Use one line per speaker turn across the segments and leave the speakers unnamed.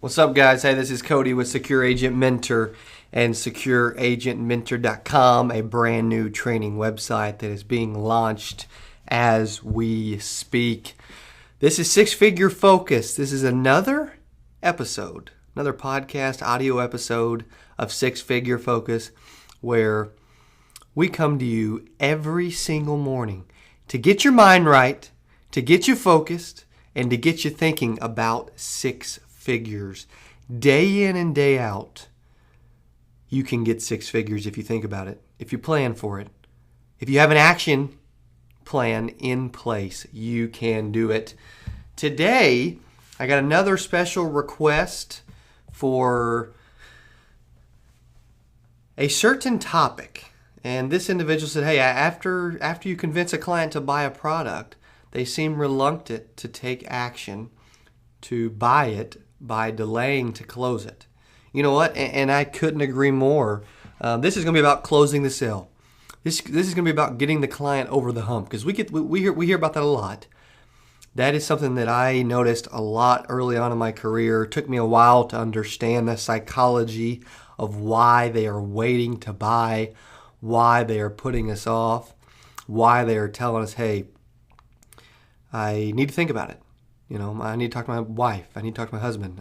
What's up, guys? Hey, this is Cody with Secure Agent Mentor and SecureAgentMentor.com, a brand new training website that is being launched as we speak. This is Six Figure Focus. This is another episode, another podcast audio episode of Six Figure Focus, where we come to you every single morning to get your mind right, to get you focused, and to get you thinking about six figures. Day in and day out, you can get six figures if you think about it, if you plan for it. If you have an action plan in place, you can do it. Today, I got another special request for a certain topic. And this individual said, hey, after you convince a client to buy a product, they seem reluctant to take action to buy it by delaying to close it. You know what? And I couldn't agree more. This is going to be about closing the sale. This is going to be about getting the client over the hump, because we hear about that a lot. That is something that I noticed a lot early on in my career. It took me a while to understand the psychology of why they are waiting to buy, why they are putting us off, why they are telling us, hey, I need to think about it. You know, I need to talk to my wife. I need to talk to my husband.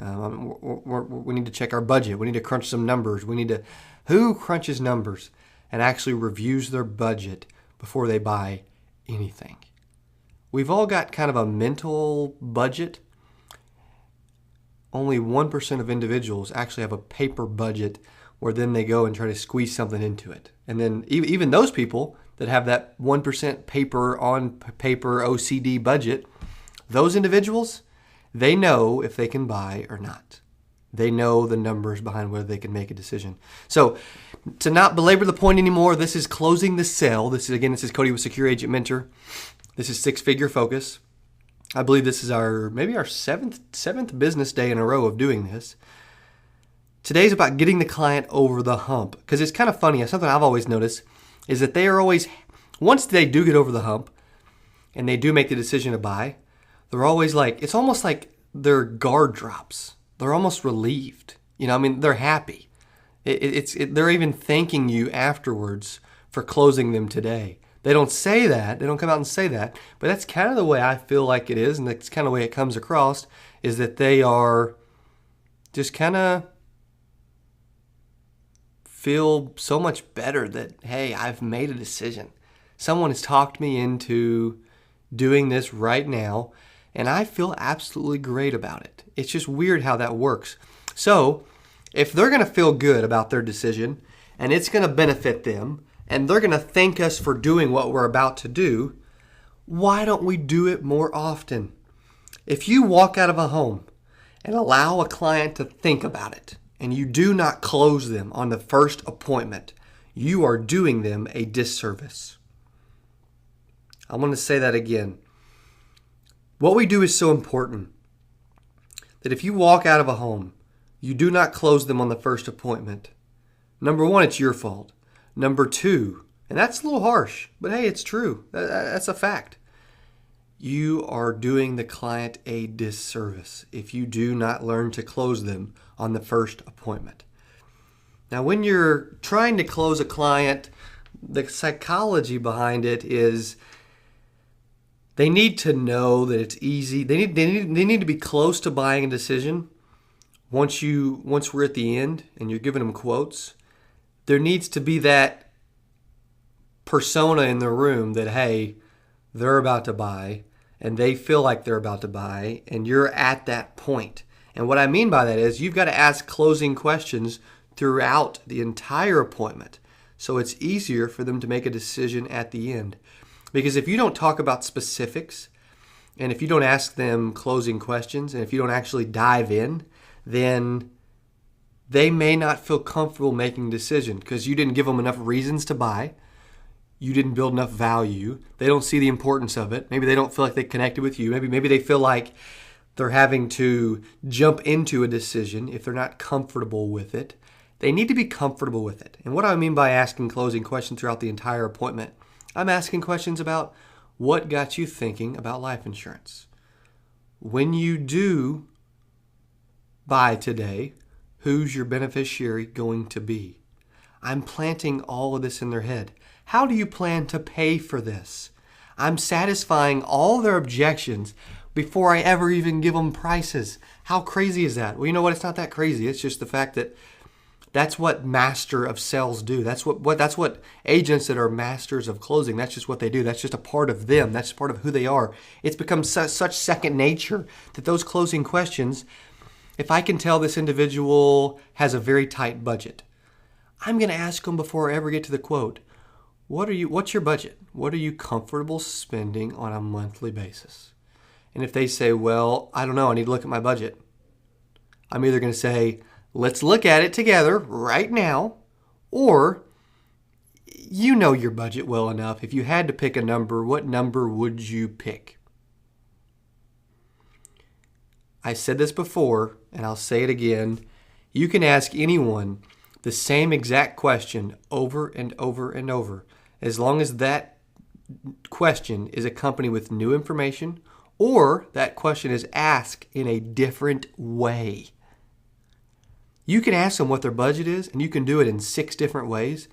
We need to check our budget. We need to crunch some numbers. Who crunches numbers and actually reviews their budget before they buy anything? We've all got kind of a mental budget. Only 1% of individuals actually have a paper budget where then they go and try to squeeze something into it. And then even those people that have that 1% paper OCD budget, those individuals, they know if they can buy or not. They know the numbers behind whether they can make a decision. So to not belabor the point anymore, this is closing the sale. This is Cody with Secure Agent Mentor. This is Six Figure Focus. I believe this is our seventh business day in a row of doing this. Today's about getting the client over the hump, because it's kind of funny. Something I've always noticed is that they are always, once they do get over the hump and they do make the decision to buy, they're always like, it's almost like their guard drops. They're almost relieved. You know, I mean, they're happy. They're even thanking you afterwards for closing them today. They don't say that. They don't come out and say that. But that's kind of the way I feel like it is, and that's kind of the way it comes across, is that they are just kind of feel so much better that, hey, I've made a decision. Someone has talked me into doing this right now, and I feel absolutely great about it. It's just weird how that works. So if they're going to feel good about their decision, and it's going to benefit them, and they're going to thank us for doing what we're about to do, why don't we do it more often? If you walk out of a home and allow a client to think about it, and you do not close them on the first appointment, you are doing them a disservice. I want to say that again. What we do is so important that if you walk out of a home, you do not close them on the first appointment. Number one, it's your fault. Number two, and that's a little harsh, but hey, it's true. That's a fact. You are doing the client a disservice if you do not learn to close them on the first appointment. Now, when you're trying to close a client, the psychology behind it is they need to know that it's easy. They need to be close to buying a decision. Once we're at the end and you're giving them quotes, there needs to be that persona in the room that, hey, they're about to buy, and they feel like they're about to buy, and you're at that point. And what I mean by that is you've got to ask closing questions throughout the entire appointment, so it's easier for them to make a decision at the end. Because if you don't talk about specifics, and if you don't ask them closing questions, and if you don't actually dive in, then they may not feel comfortable making a decision because you didn't give them enough reasons to buy. You didn't build enough value. They don't see the importance of it. Maybe they don't feel like they connected with you. Maybe they feel like they're having to jump into a decision if they're not comfortable with it. They need to be comfortable with it. And what I mean by asking closing questions throughout the entire appointment, I'm asking questions about what got you thinking about life insurance. When you do buy today, who's your beneficiary going to be? I'm planting all of this in their head. How do you plan to pay for this? I'm satisfying all their objections before I ever even give them prices. How crazy is that? Well, you know what? It's not that crazy. It's just the fact that that's what master of sales do. That's what agents that are masters of closing, that's just what they do. That's just a part of them. That's part of who they are. It's become such second nature that those closing questions, if I can tell this individual has a very tight budget, I'm going to ask them before I ever get to the quote, what's your budget? What are you comfortable spending on a monthly basis? And if they say, well, I don't know, I need to look at my budget, I'm either going to say, let's look at it together right now, or you know your budget well enough. If you had to pick a number, what number would you pick? I said this before, and I'll say it again. You can ask anyone the same exact question over and over and over, as long as that question is accompanied with new information or that question is asked in a different way. You can ask them what their budget is, and you can do it in 6 different ways.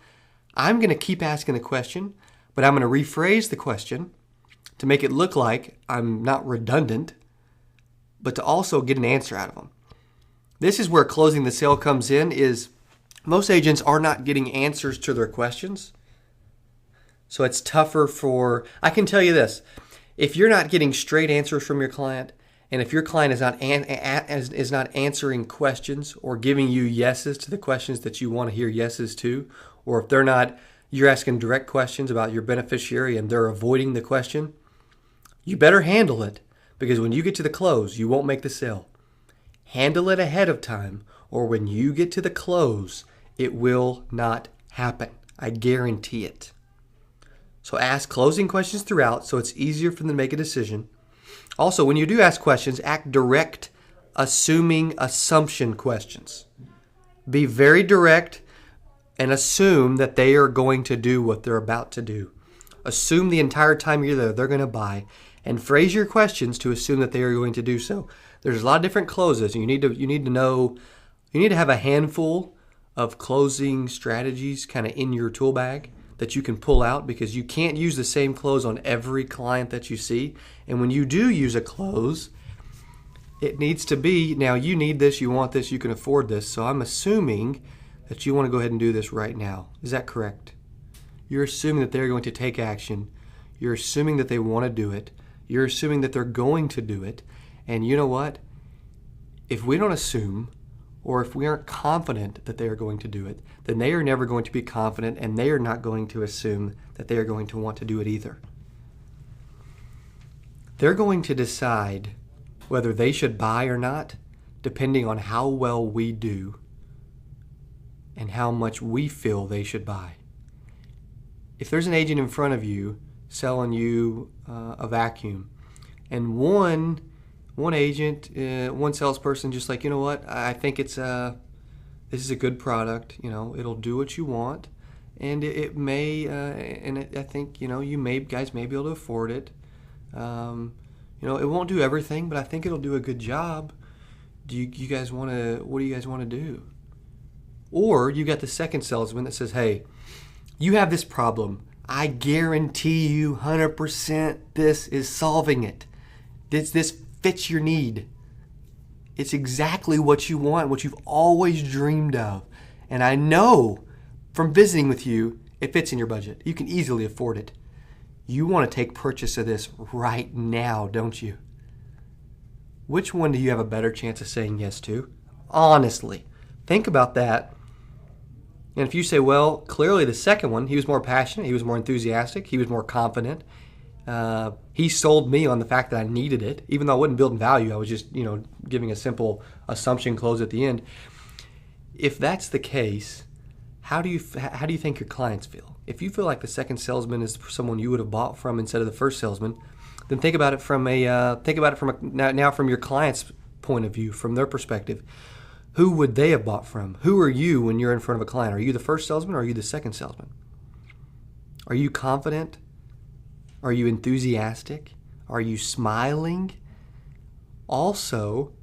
I'm going to keep asking the question, but I'm going to rephrase the question to make it look like I'm not redundant, but to also get an answer out of them. This is where closing the sale comes in, is most agents are not getting answers to their questions. So it's tougher I can tell you this, if you're not getting straight answers from your client, and if your client is not answering questions or giving you yeses to the questions that you want to hear yeses to, or if you're asking direct questions about your beneficiary and they're avoiding the question, you better handle it, because when you get to the close, you won't make the sale. Handle it ahead of time, or when you get to the close, it will not happen. I guarantee it. So ask closing questions throughout so it's easier for them to make a decision. Also, when you do ask questions, act direct, assuming assumption questions. Be very direct and assume that they are going to do what they're about to do. Assume the entire time you're there, they're going to buy. And phrase your questions to assume that they are going to do so. There's a lot of different closes. You need to have a handful of closing strategies kind of in your tool bag that you can pull out, because you can't use the same close on every client that you see. And when you do use a close, it needs to be, now you need this, you want this, you can afford this. So I'm assuming that you want to go ahead and do this right now. Is that correct? You're assuming that they're going to take action. You're assuming that they want to do it. You're assuming that they're going to do it. And you know what? If we don't assume, or if we aren't confident that they are going to do it, then they are never going to be confident, and they are not going to assume that they are going to want to do it either. They're going to decide whether they should buy or not, depending on how well we do and how much we feel they should buy. If there's an agent in front of you selling you a vacuum, and one agent, one salesperson just like, you know what, I think this is a good product, it'll do what you want, and it may, I think, you guys may be able to afford it. It won't do everything, but I think it'll do a good job. What do you guys want to do? Or you got the second salesman that says, hey, you have this problem. I guarantee you 100% this is solving it. This fits your need. It's exactly what you want, what you've always dreamed of. And I know from visiting with you, it fits in your budget. You can easily afford it. You want to take purchase of this right now, don't you? Which one do you have a better chance of saying yes to? Honestly, think about that. And if you say, well, clearly the second one, he was more passionate, he was more enthusiastic, he was more confident. He sold me on the fact that I needed it, even though I wasn't building value. I was just, giving a simple assumption close at the end. If that's the case, how do you think your clients feel? If you feel like the second salesman is someone you would have bought from instead of the first salesman, then think about it from your client's point of view, from their perspective. Who would they have bought from? Who are you when you're in front of a client? Are you the first salesman or are you the second salesman? Are you confident? Are you enthusiastic? Are you smiling? Also,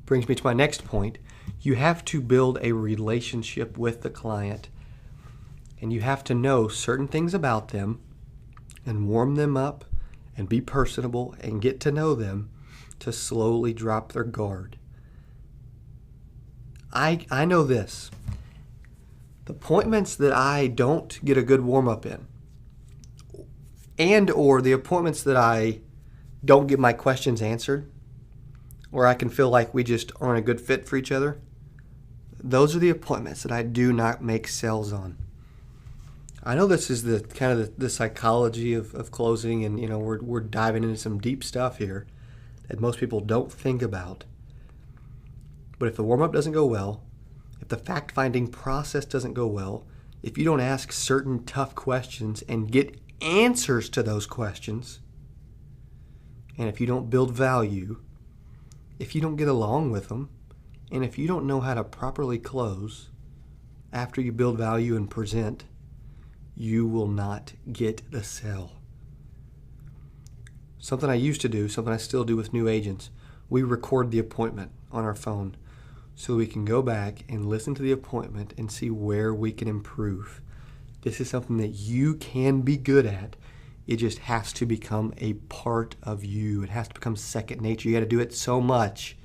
brings me to my next point. You have to build a relationship with the client, and you have to know certain things about them and warm them up and be personable and get to know them to slowly drop their guard. I know this. The appointments that I don't get a good warm-up in, and or the appointments that I don't get my questions answered, or I can feel like we just aren't a good fit for each other, those are the appointments that I do not make sales on. I know this is the kind of the psychology of closing, and we're diving into some deep stuff here that most people don't think about. But if the warm-up doesn't go well, if the fact-finding process doesn't go well, if you don't ask certain tough questions and get answers to those questions, and if you don't build value, if you don't get along with them, and if you don't know how to properly close after you build value and present, you will not get the sale. Something I used to do, something I still do with new agents, we record the appointment on our phone so we can go back and listen to the appointment and see where we can improve. This is something that you can be good at. It just has to become a part of you. It has to become second nature. You got to do it so much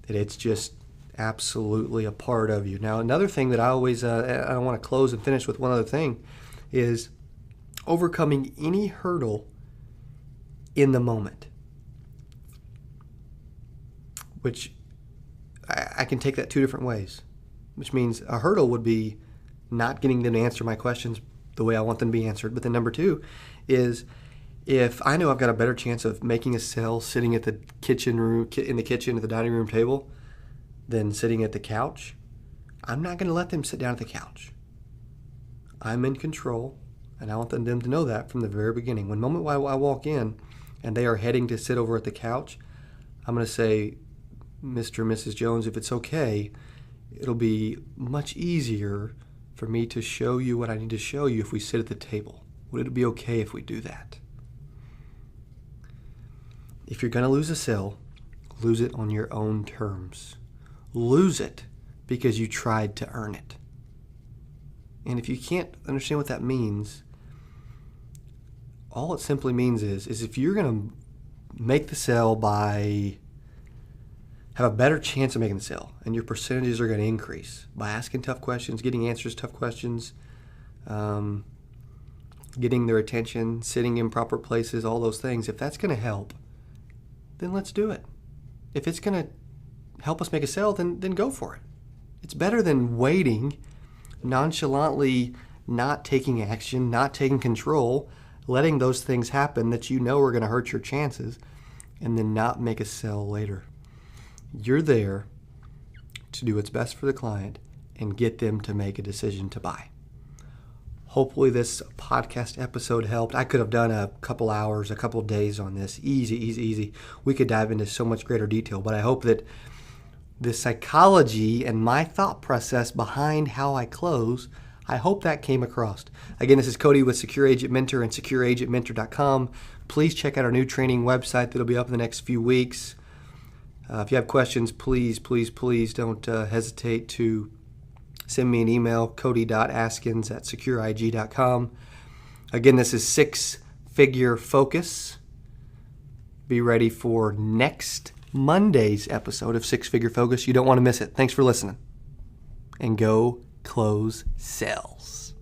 that it's just absolutely a part of you. Now, another thing that I always, I want to close and finish with one other thing, is overcoming any hurdle in the moment, which I can take that two different ways, which means a hurdle would be not getting them to answer my questions the way I want them to be answered. But then number two is, if I know I've got a better chance of making a sale sitting at the kitchen room, in the kitchen at the dining room table than sitting at the couch, I'm not going to let them sit down at the couch. I'm in control, and I want them to know that from the very beginning. When moment I walk in and they are heading to sit over at the couch, I'm going to say, Mr. and Mrs. Jones, if it's okay, it'll be much easier for me to show you what I need to show you if we sit at the table. Would it be okay if we do that? If you're going to lose a sale, lose it on your own terms. Lose it because you tried to earn it. And if you can't understand what that means, all it simply means is if you're going to make the sale have a better chance of making the sale, and your percentages are going to increase by asking tough questions, getting answers to tough questions, getting their attention, sitting in proper places, all those things. If that's going to help, then let's do it. If it's going to help us make a sale, then go for it. It's better than waiting, nonchalantly not taking action, not taking control, letting those things happen that you know are going to hurt your chances, and then not make a sale later. You're there to do what's best for the client and get them to make a decision to buy. Hopefully this podcast episode helped. I could have done a couple hours, a couple days on this. Easy. We could dive into so much greater detail, but I hope that the psychology and my thought process behind how I close, I hope that came across. Again, this is Cody with Secure Agent Mentor and SecureAgentMentor.com. Please check out our new training website that'll be up in the next few weeks. If you have questions, please don't hesitate to send me an email, cody.askins@secureig.com. Again, this is 6-Figure Focus. Be ready for next Monday's episode of 6-Figure Focus. You don't want to miss it. Thanks for listening. And go close sales.